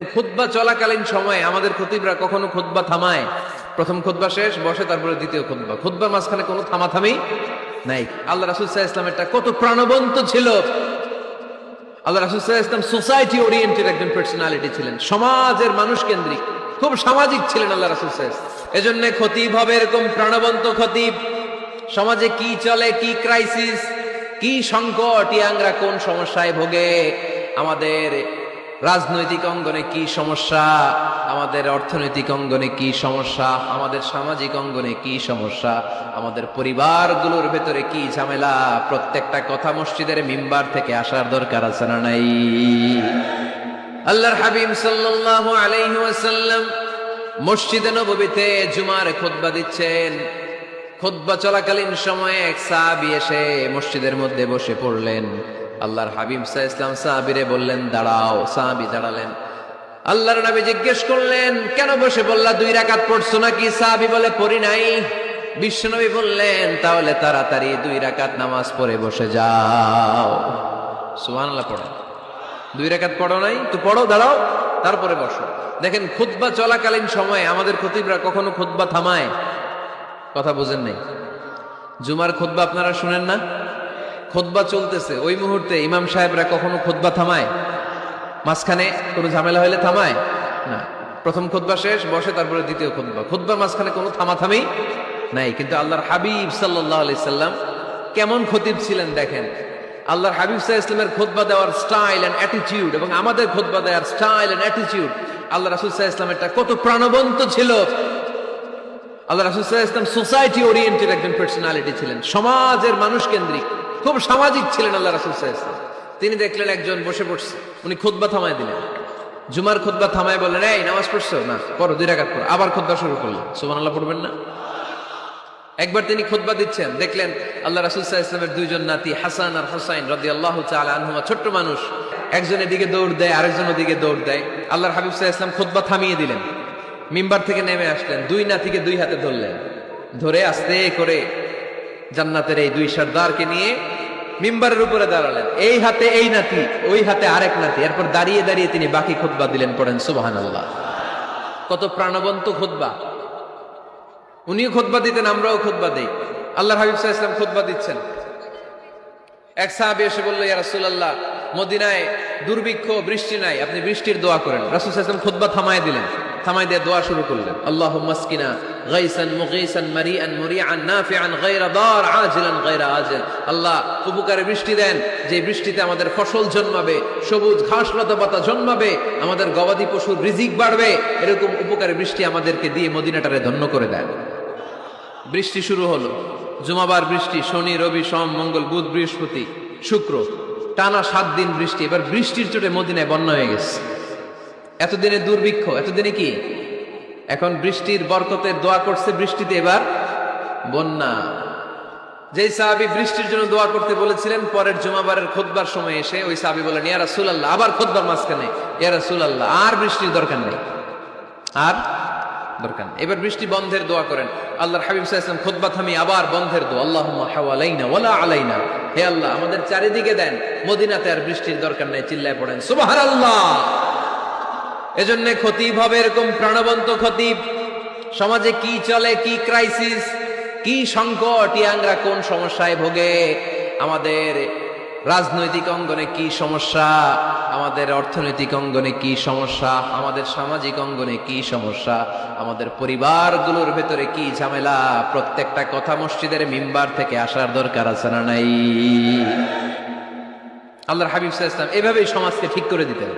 খুতবা চলাকালীন সময়ে আমাদের খতিবরা কখনো খুতবা থামায়, প্রথম খুতবা শেষ বসে, তারপরে দ্বিতীয় খুতবা, খুতবার মাঝখানে কোনো থামাথামি নাই। আল্লাহ রাসূল সাল্লাল্লাহু আলাইহি ওয়াসাল্লাম এটা কত প্রাণবন্ত ছিল। আল্লাহ রাসূল সাল্লাল্লাহু আলাইহি ওয়াসাল্লাম সোসাইটি ওরিয়েন্টেড একজন পার্সোনালিটি ছিলেন, সমাজের মানুষ কেন্দ্রিক, খুব সামাজিক ছিলেন আল্লাহ রাসূল সাল্লাল্লাহু আলাইহি ওয়াসাল্লাম। এজন্য খতিব হবে এরকম প্রাণবন্ত খতিব। সমাজে কি চলে, কি ক্রাইসিস, কি সংকট, ইয়াংরা কোন সমস্যায় ভোগে, আমাদের রাজনৈতিক অঙ্গনে কি সমস্যা, আমাদের অর্থনৈতিক অঙ্গনে কি সমস্যা, আমাদের সামাজিক অঙ্গনে কি সমস্যা, আমাদের পরিবারগুলোর ভেতরে কি ঝামেলা, প্রত্যেকটা কথা মসজিদের মিম্বার থেকে আসার দরকার আছে না নাই? আল্লাহর হাবিব সাল্লাল্লাহু আলাইহি ওয়াসাল্লাম মসজিদে নববীতে জুমার খুতবা দিচ্ছেন। খুতবা চলাকালীন সময়ে এক সাহাবী এসে মসজিদের মধ্যে বসে পড়লেন। আল্লাহর হাবিব সাল্লাল্লাহু আলাইহি ওয়াসাল্লাম সাহাবীরে বললেন, দাঁড়াও। সাহাবী দাঁড়ালেন। আল্লাহর নবী জিজ্ঞেস করলেন, কেন বসে বললা? 2 রাকাত পড়ছো নাকি? সাহাবী বলে, পড়ি নাই। বিশ্বনবী বললেন, তাহলে তাড়াতাড়ি 2 রাকাত নামাজ পড়ে বসে যাও। সুবহানাল্লাহ পড়ো। 2 রাকাত পড়ো নাই তো পড়ো, দাঁড়াও, তারপরে বসো। দেখেন, খুতবা চলাকালীন সময়ে আমাদের খতিবরা কখনো খুতবা থামায়? কথা বুঝেন নাই? জুমার খুতবা আপনারা শুনেন না? খুতবা চলতেছে, ওই মুহূর্তে ইমাম সাহেবরা কখনো খুতবা থামায়? মাঝখানে কোনো ঝামেলা হলে থামায় না। প্রথম খুতবা শেষ বসে, তারপরে দ্বিতীয় খুতবা, খুতবার মাঝখানে কোনো থামাথামি নাই। কিন্তু আল্লাহর হাবিব সাল্লাল্লাহু আলাইহি সাল্লাম কেমন খতিব ছিলেন দেখেন। আল্লাহর হাবিব সাল্লাল্লাহু আলাইহি ওয়াসাল্লামের খুতবা দেওয়ার স্টাইল এন্ড অ্যাটিটিউড এবং আমাদের খুতবা দেওয়ার স্টাইল এন্ড অ্যাটিটিউড, আল্লাহ রাসূল সাল্লাল্লাহু আলাইহি ওয়াসাল্লাম এটা কত প্রাণবন্ত ছিল। আল্লাহ রাসূল সাল্লাল্লাহু আলাইহি ওয়াসাল্লাম সোসাইটি ওরিয়েন্টেড একজন পার্সোনালিটি ছিলেন, সমাজের মানুষ কেন্দ্রিক, খুব সামাজিক ছিলেন আল্লাহ রাসূল সাল্লাল্লাহু আলাইহি ওয়াসাল্লাম। তিনি দেখলেন একজন বসে পড়ছে, উনি খুতবা থামায় দিলেন। জুমার খুতবা থামায় বললেন, এই নামাজ পড়ছো না? পড়ো, 2 রাকাত পড়ো। আবার খুতবা শুরু করলেন। সুবহানাল্লাহ পড়বেন না? একবার তিনি খুতবা দিচ্ছেন, দেখলেন আল্লাহ রাসূল সাল্লাল্লাহু আলাইহি ওয়াসাল্লামের 2 জন নাতি হাসান আর হুসাইন রাদিয়াল্লাহু তাআলা আনহুমা, ছোট্ট মানুষ, একজন এদিকে দৌড় দেয়, আরেকজন ওদিকে দৌড় দেয়। আল্লাহর হাবিব সাল্লাল্লাহু আলাইহি ওয়াসাল্লাম খুতবা থামিয়ে দিলেন, মিম্বার থেকে নেমে আসলেন, 2 নাতিকে 2 হাতে ধরলেন, ধরে আস্তে করে জান্নাতের এই 2 সর্দারকে নিয়ে মিম্বারের উপরে দাঁড়ালেন। এই হাতে এই নাতি, ওই হাতে আরেক নাতি। এরপর দাঁড়িয়ে দাঁড়িয়ে তিনি বাকি খুতবা দিলেন। পড়েন সুবহানাল্লাহ। কত প্রাণবন্ত খুতবা। উনিও খুতবা দিতেন, আমরাও খুতবা দেই। আল্লাহর হাবিব সাল্লাল্লাহু আলাইহি ওয়াসাল্লাম খুতবা দিচ্ছেন। এক সাহাবী এসে বলল, ইয়া রাসূলুল্লাহ, মদিনায় দুর্ভিক্ষ, বৃষ্টি নাই, আপনি বৃষ্টির দোয়া করেন। রাসূল সাল্লাল্লাহু আলাইহি ওয়াসাল্লাম খুতবা থামায় দিলেন, থামাই দিয়ে দোয়া শুরু করলেন। আল্লাহুম্মা আসকিনা গাইসান মুগীসান মারিআন মুরিআন নাফিআন গায়রা দার আজিলান গায়রা আজিল। আল্লাহ, উপকারে বৃষ্টি দেন, যে বৃষ্টিতে আমাদের ফসল জন্মাবে, সবুজ ঘাস লতা পাতা জন্মাবে, আমাদের গবাদি পশুর রিজিক বাড়বে, এরকম উপকারে বৃষ্টি আমাদেরকে দিয়ে মদিনাটারে ধন্য করে দেন। বৃষ্টি শুরু হলো। জুমাবার বৃষ্টি, শনি রবি সোম মঙ্গল বুধ বৃহস্পতি শুক্র, টানা 7 দিন বৃষ্টি। এবার বৃষ্টির চোটে মদিনায় বন্যা হয়ে গেছে। এতদিনে দুর্ভিক্ষ, এতদিনে কি? এখন বৃষ্টির বরকতের দোয়া করছে, বৃষ্টিতে এবার বন্যা। যেই সাহাবী বৃষ্টির জন্য দোয়া করতে বলেছিলেন, পরের জুমাবারের খুতবার সময় এসে ওই সাহাবী বলেন, ইয়া রাসূলুল্লাহ, আবার খুতবার মাঝখানে, ইয়া রাসূলুল্লাহ, আর বৃষ্টির দরকার নেই, আর দরকার নেই, এবার বৃষ্টি বন্ধের দোয়া করেন। আল্লাহর হাবিব সাল্লাল্লাহু আলাইহি ওয়াসাল্লাম খুতবা থামিয়ে আবার বন্ধের দোয়া, আল্লাহুম্মা হাওয়ালাইনা ওয়ালা আলাইনা, হে আল্লাহ আমাদের চারিদিকে দেন, মদিনাতে আর বৃষ্টির দরকার নেই। চিল্লায় পড়েন সুবহানাল্লাহ। এজন্য খতিব হবে এরকম প্রাণবন্ত খতিব। সমাজে কি চলে, কি ক্রাইসিস, কি সংকট, ইয়াংরা কোন সমস্যায় ভোগে, আমাদের রাজনৈতিক অঙ্গনে কি সমস্যা, আমাদের অর্থনৈতিক অঙ্গনে কি সমস্যা, আমাদের সামাজিক অঙ্গনে কি সমস্যা, আমাদের পরিবারগুলোর ভেতরে কি ঝামেলা, প্রত্যেকটা কথা মসজিদের মিম্বার থেকে আসার দরকার আছে না নাই? আল্লাহর হাবিব সাল্লাল্লাহু আলাইহি ওয়াসাল্লাম এভাবেই সমাজকে ঠিক করে দিতেন।